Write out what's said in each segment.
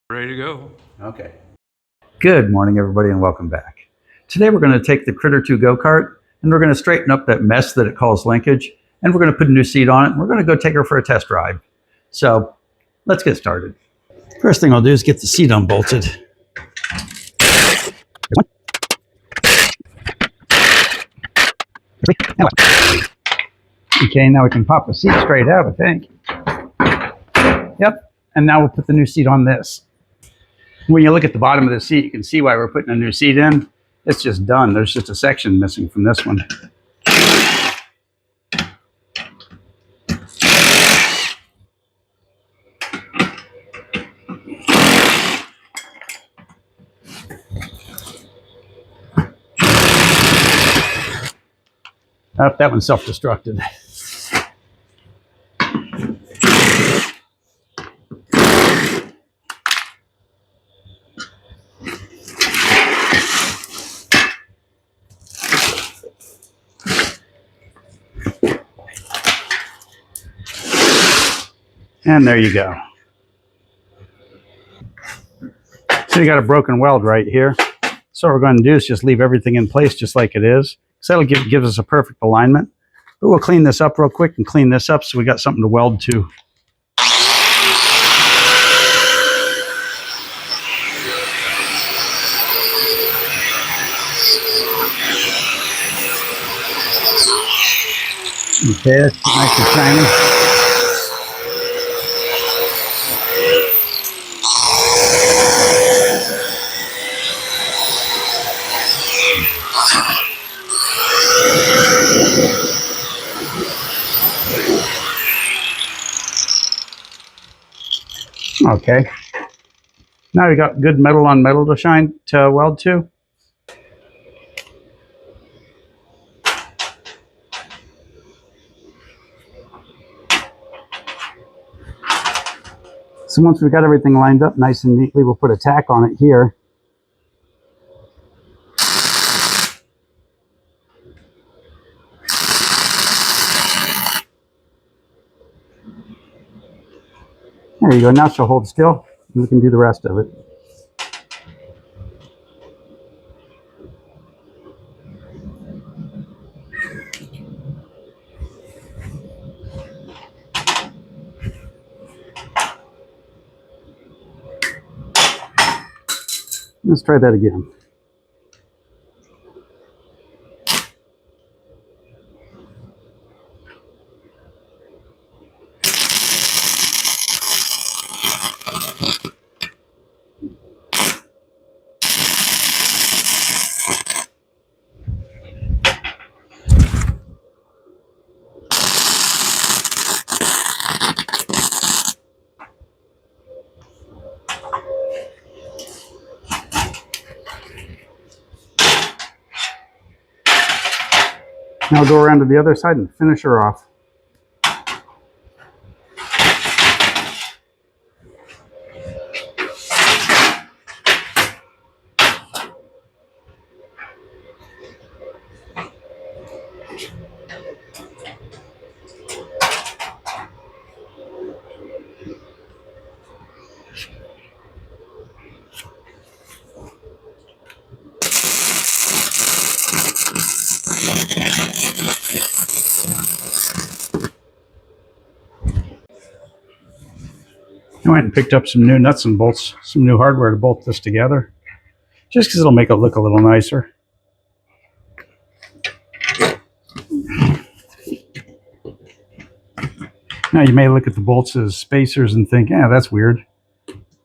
Ready to go. Okay. Good morning, everybody, and welcome back. Today we're going to take the Critter II go-kart and we're going to straighten up that mess that it calls linkage, and we're going to put a new seat on it, and we're going to go take her for a test drive. So let's get started. First thing I'll do is get the seat unbolted. Okay, now we can pop the seat straight out, I think. Yep, and now we'll put the new seat on this. When you look at the bottom of the seat, you can see why we're putting a new seat in. It's just done. There's just a section missing from this one. Oh, that one's self-destructed. And there you go. So you got a broken weld right here. So what we're going to do is just leave everything in place just like it is. So that'll give us a perfect alignment. But we'll clean this up real quick and clean this up so we got something to weld to. Okay, that's nice and shiny. Okay. Now we got good metal on metal to weld to. So once we've got everything lined up nice and neatly, we'll put a tack on it here. There you go. Now she'll hold still, and we can do the rest of it. Let's try that again. Now we'll go around to the other side and finish her off. I went and picked up some new nuts and bolts, some new hardware to bolt this together, just because it'll make it look a little nicer. Now you may look at the bolts as spacers and think, yeah, that's weird.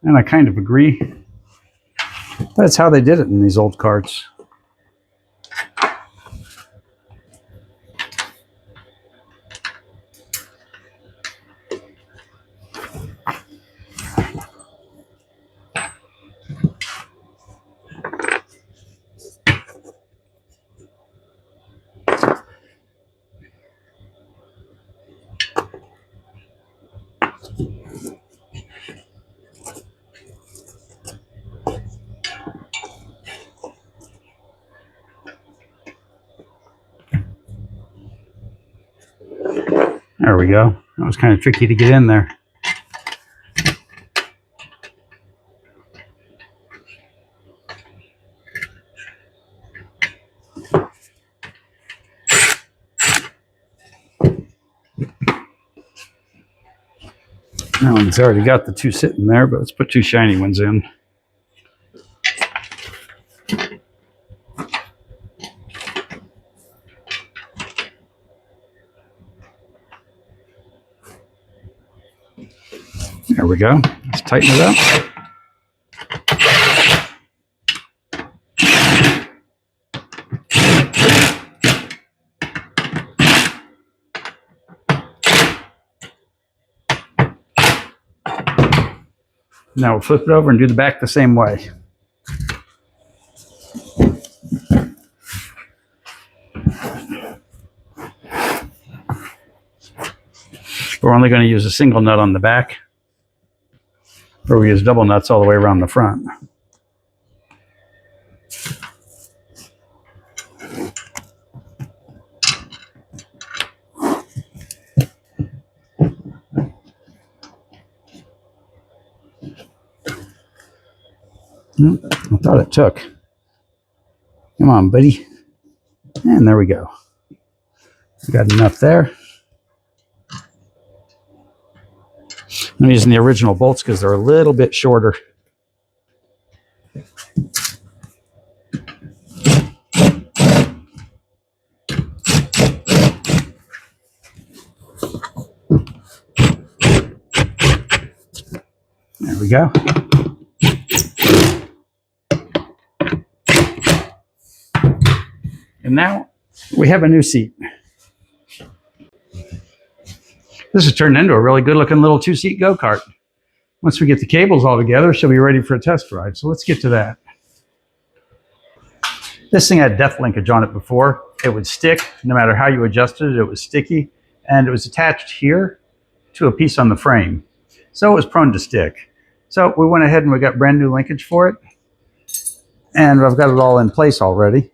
And I kind of agree. That's how they did it in these old carts. There we go. That was kind of tricky to get in there. That one's already got the two sitting there, but let's put two shiny ones in. There we go. Let's tighten it up. Now we'll flip it over and do the back the same way. We're only going to use a single nut on the back, or we use double nuts all the way around the front. I thought it took. Come on, buddy. And there we go. We got enough there. I'm using the original bolts because they're a little bit shorter. There we go. And now we have a new seat. This has turned into a really good looking little two-seat go-kart. Once we get the cables all together, she'll be ready for a test ride. So let's get to that. This thing had depth linkage on it before. It would stick no matter how you adjusted it. It was sticky, and it was attached here to a piece on the frame. So it was prone to stick. So we went ahead and we got brand new linkage for it. And I've got it all in place already.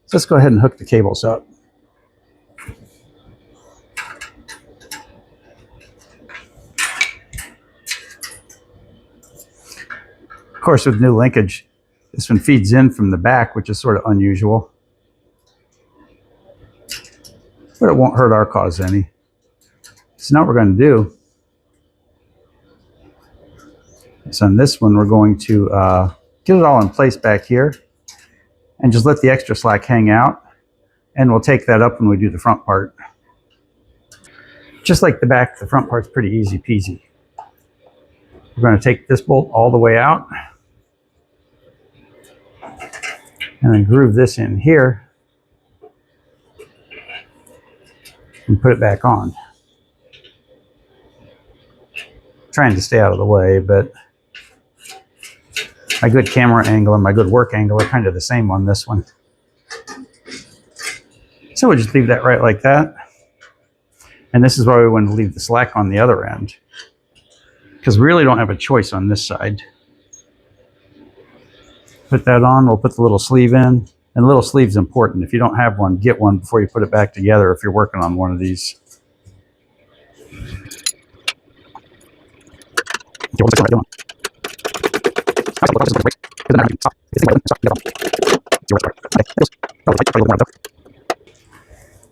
So let's go ahead and hook the cables up. Of course, with new linkage, this one feeds in from the back, which is sort of unusual. But it won't hurt our cause any. So now what we're going to do is on this one, we're going to get it all in place back here and just let the extra slack hang out. And we'll take that up when we do the front part. Just like the back, the front part's pretty easy peasy. We're going to take this bolt all the way out and then groove this in here and put it back on. Trying to stay out of the way, but my good camera angle and my good work angle are kind of the same on this one. So we'll just leave that right like that. And this is why we want to leave the slack on the other end, because we really don't have a choice on this side. Put that on, we'll put the little sleeve in. And the little sleeve's important. If you don't have one, get one before you put it back together if you're working on one of these.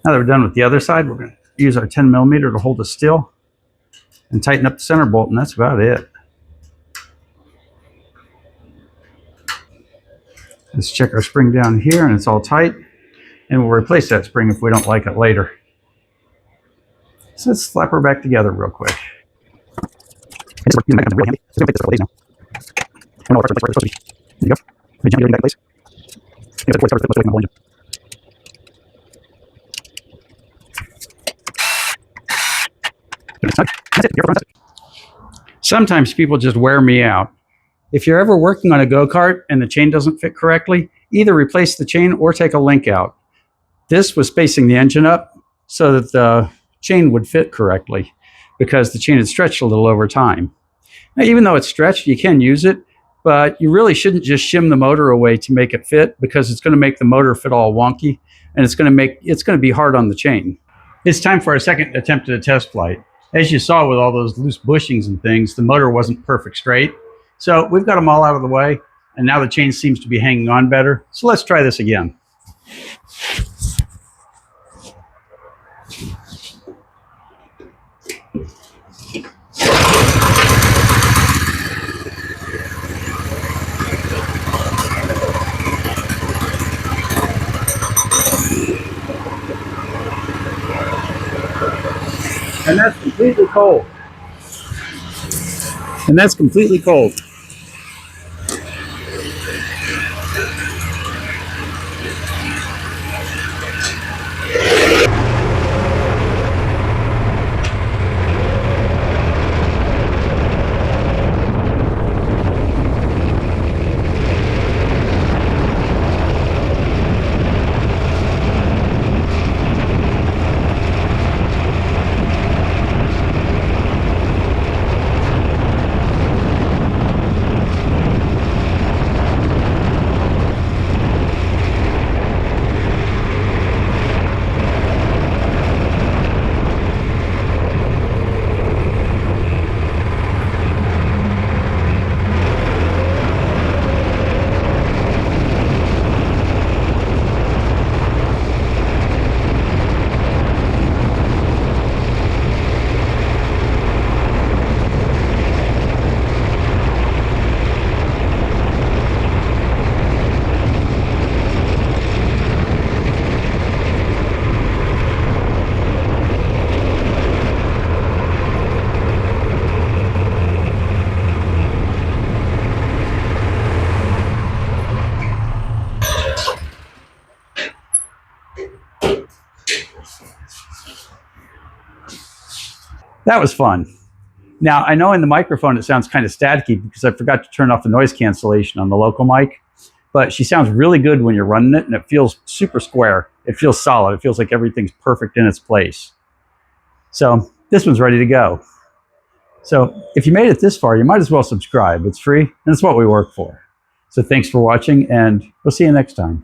Now that we're done with the other side, we're going to use our 10mm to hold it still and tighten up the center bolt, and that's about it. Let's check our spring down here, and it's all tight, and we'll replace that spring if we don't like it later. So let's slap her back together real quick. Sometimes people just wear me out. If you're ever working on a go-kart and the chain doesn't fit correctly, either replace the chain or take a link out. This was spacing the engine up so that the chain would fit correctly because the chain had stretched a little over time. Now, even though it's stretched, you can use it, but you really shouldn't just shim the motor away to make it fit, because it's going to make the motor fit all wonky, and it's going to be hard on the chain. It's time for our second attempt at a test flight. As you saw with all those loose bushings and things, the motor wasn't perfect straight. So we've got them all out of the way, and now the chain seems to be hanging on better. So let's try this again. completely cold. And that's completely cold. That was fun. Now, I know in the microphone it sounds kind of staticky because I forgot to turn off the noise cancellation on the local mic, but she sounds really good when you're running it, and it feels super square. It feels solid. It feels like everything's perfect in its place. So this one's ready to go. So if you made it this far, you might as well subscribe. It's free, and it's what we work for. So thanks for watching, and we'll see you next time.